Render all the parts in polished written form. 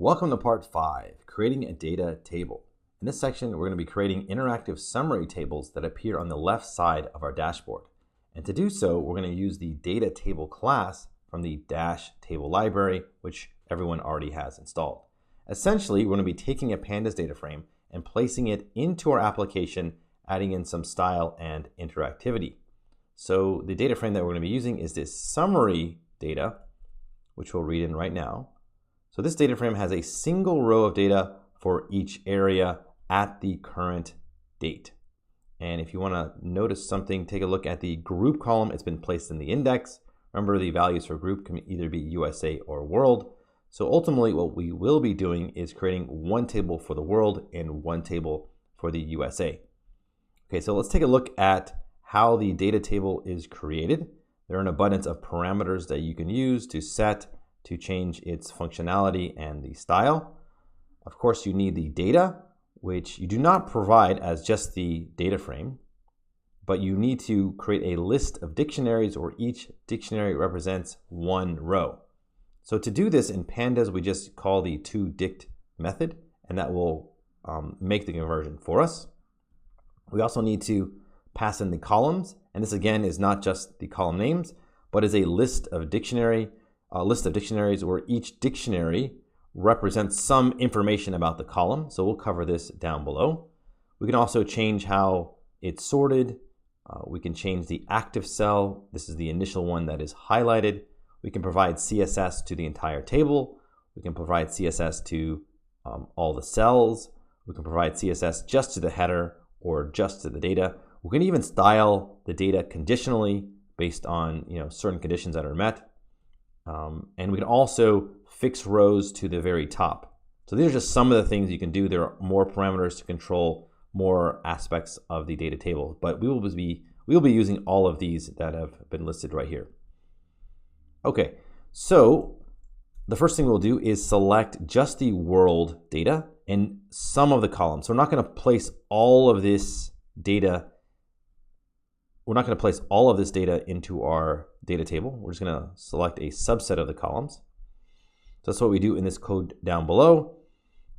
Welcome to part 5, creating a data table. In this section, we're going to be creating interactive summary tables that appear on the left side of our dashboard. And to do so, we're going to use the data table class from the Dash table library, which everyone already has installed. Essentially, we're going to be taking a pandas data frame and placing it into our application, adding in some style and interactivity. So the data frame that we're going to be using is this summary data, which we'll read in right now. So this data frame has a single row of data for each area at the current date. And if you want to notice something, take a look at the group column. It's been placed in the index. Remember, the values for group can either be USA or world. So ultimately, what we will be doing is creating one table for the world and one table for the USA. Okay, so let's take a look at how the data table is created. There are an abundance of parameters that you can use to set, to change its functionality and the style. Of course, you need the data, which you do not provide as just the data frame, but you need to create a list of dictionaries, or each dictionary represents one row. So to do this in pandas, we just call the toDict method, and that will make the conversion for us. We also need to pass in the columns, and this again is not just the column names, but is a list of dictionaries where each dictionary represents some information about the column. So we'll cover this down below. We can also change how it's sorted. We can change the active cell. This is the initial one that is highlighted. We can provide CSS to the entire table. We can provide CSS to all the cells. We can provide CSS just to the header or just to the data. We can even style the data conditionally based on certain conditions that are met. And we can also fix rows to the very top. So these are just some of the things you can do. There are more parameters to control more aspects of the data table, but we will be using all of these that have been listed right here. Okay, so the first thing we'll do is select just the world data and some of the columns. So we're not going to place all of this data. We're not going to place all of this data into our data table. We're just going to select a subset of the columns. So that's what we do in this code down below.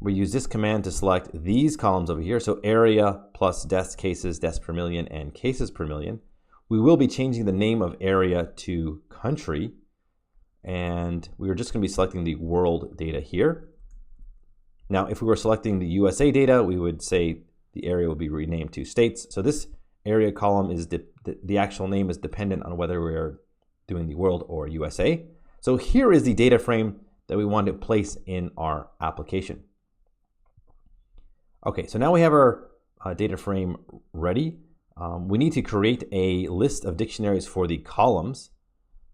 We use this command to select these columns over here. So area plus deaths, cases, deaths per million, and cases per million. We will be changing the name of area to country. And we are just going to be selecting the world data here. Now, if we were selecting the USA data, we would say the area will be renamed to states. So this area column is the actual name is dependent on whether we're doing the world or USA. So here is the data frame that we want to place in our application. Okay, so now we have our data frame ready. We need to create a list of dictionaries for the columns.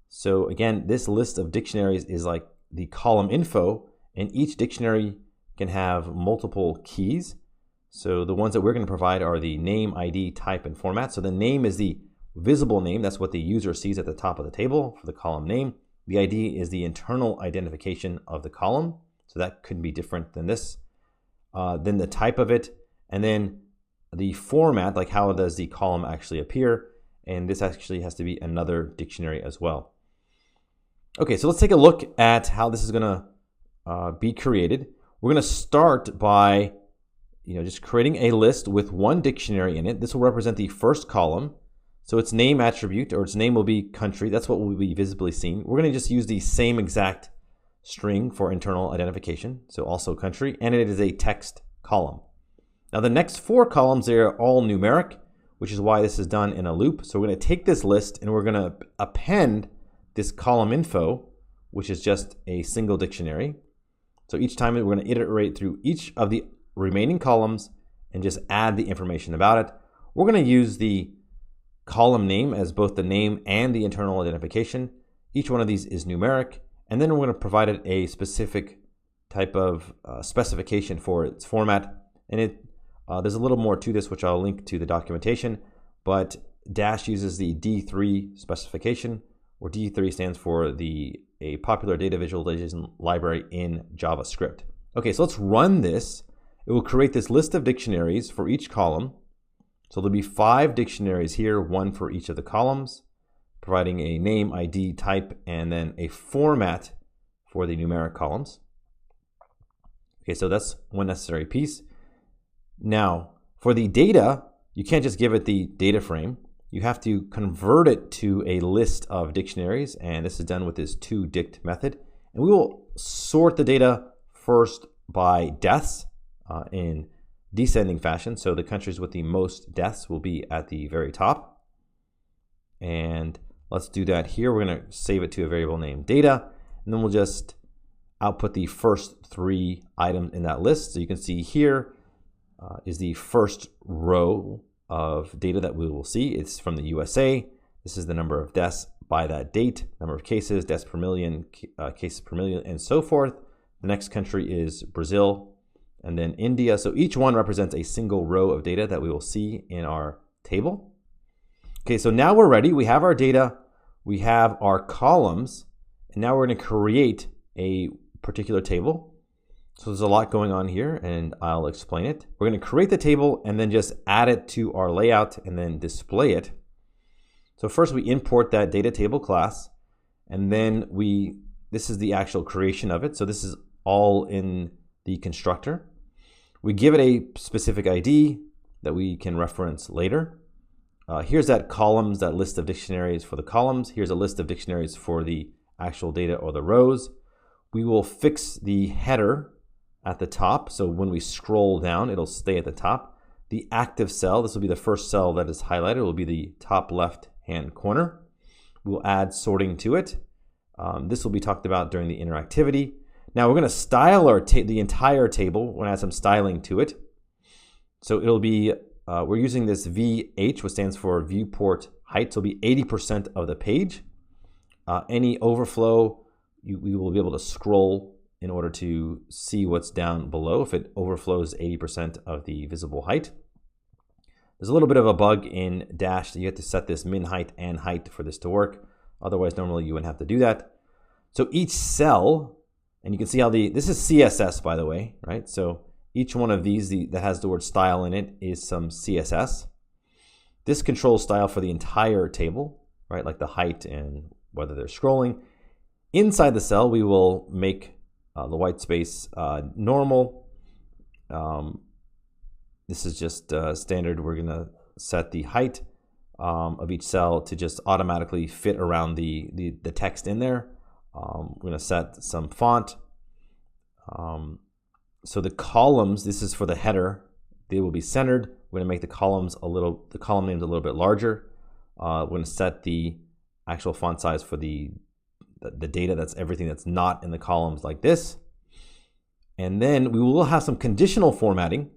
So again, this list of dictionaries is like the column info, and each dictionary can have multiple keys. So the ones that we're going to provide are the name, ID, type, and format. So the name is the visible name. That's what the user sees at the top of the table for the column name. The ID is the internal identification of the column. So that could be different than this. Then the type of it, and then the format, like how does the column actually appear. And this actually has to be another dictionary as well. Okay, so let's take a look at how this is going to be created. We're going to start by just creating a list with one dictionary in it. This will represent the first column. So its name attribute, or its name will be country. That's what will be visibly seen. We're going to just use the same exact string for internal identification. So also country, and it is a text column. Now the next 4 columns, they are all numeric, which is why this is done in a loop. So we're going to take this list and we're going to append this column info, which is just a single dictionary. So each time we're going to iterate through each of the remaining columns and just add the information about it. We're going to use the column name as both the name and the internal identification. Each one of these is numeric, and then we're going to provide it a specific type of specification for its format. And there's a little more to this, which I'll link to the documentation, but Dash uses the D3 specification, where D3 stands for a popular data visualization library in JavaScript. Okay, so let's run this. It will create this list of dictionaries for each column. So there'll be 5 dictionaries here, 1 for each of the columns, providing a name, ID, type, and then a format for the numeric columns. Okay, so that's one necessary piece. Now, for the data, you can't just give it the data frame. You have to convert it to a list of dictionaries, and this is done with this toDict method. And we will sort the data first by deaths in descending fashion. So the countries with the most deaths will be at the very top. And let's do that here. We're going to save it to a variable named data, and then we'll just output the first 3 items in that list. So you can see here is the first row of data that we will see. It's from the USA. This is the number of deaths by that date, number of cases, deaths per million, cases per million, and so forth. The next country is Brazil, and then India. So each one represents a single row of data that we will see in our table. Okay, so now we're ready. We have our data, we have our columns, and now we're going to create a particular table. So there's a lot going on here, and I'll explain it. We're going to create the table and then just add it to our layout and then display it. So first we import that data table class, and then this is the actual creation of it. So this is all in the constructor. We give it a specific ID that we can reference later. Here's that columns, that list of dictionaries for the columns. Here's a list of dictionaries for the actual data or the rows. We will fix the header at the top. So when we scroll down, it'll stay at the top. The active cell, this will be the first cell that is highlighted, will be the top left-hand corner. We'll add sorting to it. This will be talked about during the interactivity. Now we're going to style the entire table. We're going to add some styling to it. So it'll be, we're using this VH, which stands for viewport height. So it'll be 80% of the page. Any overflow, we will be able to scroll in order to see what's down below if it overflows 80% of the visible height. There's a little bit of a bug in Dash that you have to set this min height and height for this to work. Otherwise, normally you wouldn't have to do that. So each cell, and you can see how this is CSS, by the way, right? So each one of these that has the word style in it is some CSS. This controls style for the entire table, right? Like the height and whether they're scrolling. Inside the cell, we will make the white space normal. This is just standard. We're going to set the height of each cell to just automatically fit around the text in there. We're going to set some font. So the columns, this is for the header. They will be centered. We're going to make the column names a little bit larger. We're going to set the actual font size for the data, that's everything that's not in the columns like this. And then we will have some conditional formatting.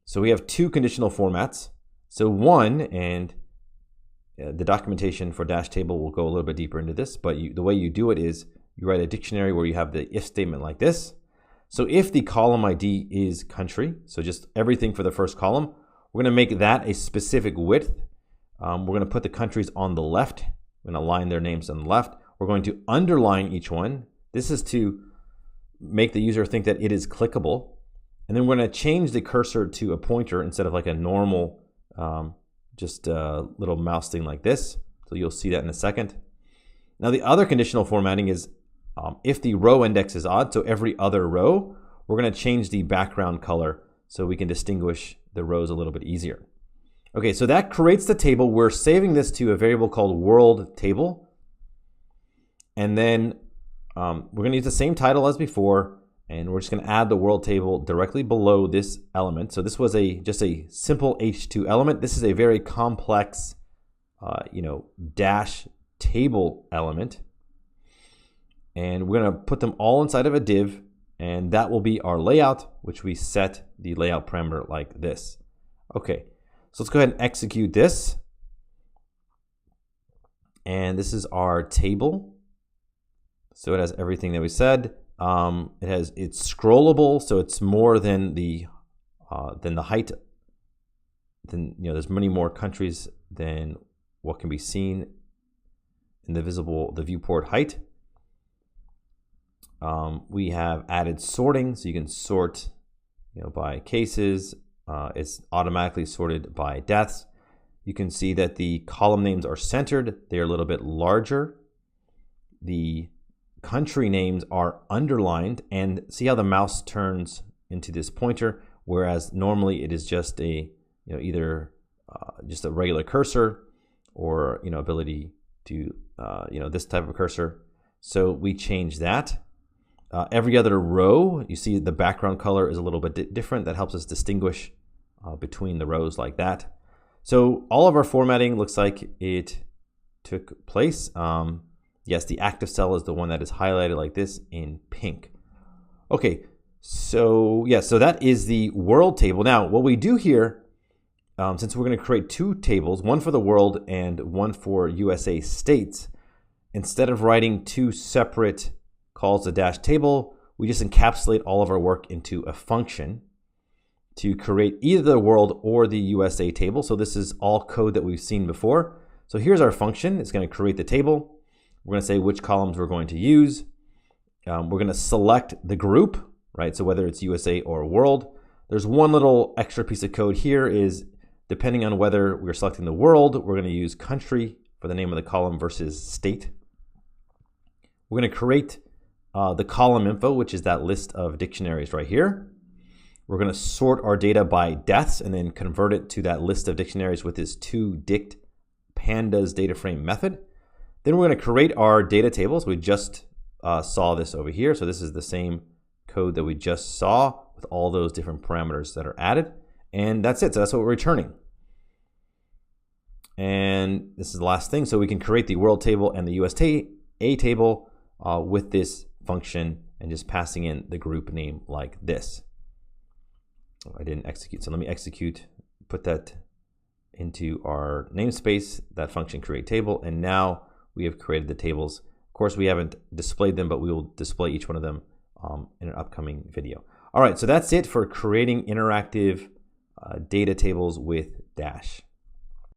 So we have 2 conditional formats. So one, and the documentation for Dash table will go a little bit deeper into this, but the way you do it is you write a dictionary where you have the if statement like this. So if the column ID is country, so just everything for the first column, we're going to make that a specific width. We're going to put the countries on the left. We're going to align their names on the left. We're going to underline each one. This is to make the user think that it is clickable. And then we're going to change the cursor to a pointer instead of like a normal, just a little mouse thing like this. So you'll see that in a second. Now the other conditional formatting is if the row index is odd, so every other row, we're going to change the background color so we can distinguish the rows a little bit easier. Okay, so that creates the table. We're saving this to a variable called world table. And then we're going to use the same title as before, and we're just going to add the world table directly below this element. So this was just a simple H2 element. This is a very complex, Dash table element. And we're going to put them all inside of a div, and that will be our layout, which we set the layout parameter like this. Okay, so let's go ahead and execute this. And this is our table. So it has everything that we said. It's scrollable, so it's more than the height. There's many more countries than what can be seen in the viewport height. We have added sorting, so you can sort, by cases. It's automatically sorted by deaths. You can see that the column names are centered. They're a little bit larger. The country names are underlined, and see how the mouse turns into this pointer, whereas normally it is just a, either just a regular cursor or, ability to, this type of cursor. So we change that. Every other row, you see the background color is a little bit different. That helps us distinguish between the rows like that. So all of our formatting looks like it took place. Yes, the active cell is the one that is highlighted like this in pink. Okay, so yeah, so that is the world table. Now, what we do here, since we're going to create two tables, one for the world and one for USA states, instead of writing two separate calls to dash table, we just encapsulate all of our work into a function to create either the world or the USA table. So this is all code that we've seen before. So here's our function. It's going to create the table. We're going to say which columns we're going to use. We're going to select the group, right? So whether it's USA or world. There's one little extra piece of code here is depending on whether we're selecting the world, we're going to use country for the name of the column versus state. We're going to create the column info, which is that list of dictionaries right here. We're going to sort our data by deaths and then convert it to that list of dictionaries with this toDict pandas data frame method. Then we're going to create our data tables. We just saw this over here. So this is the same code that we just saw with all those different parameters that are added. And that's it. So that's what we're returning. And this is the last thing. So we can create the world table and the USA table with this function and just passing in the group name like this. Oh, I didn't execute. So let me execute, put that into our namespace, that function create table. And now we have created the tables. Of course, we haven't displayed them, but we will display each one of them in an upcoming video. All right, so that's it for creating interactive data tables with Dash.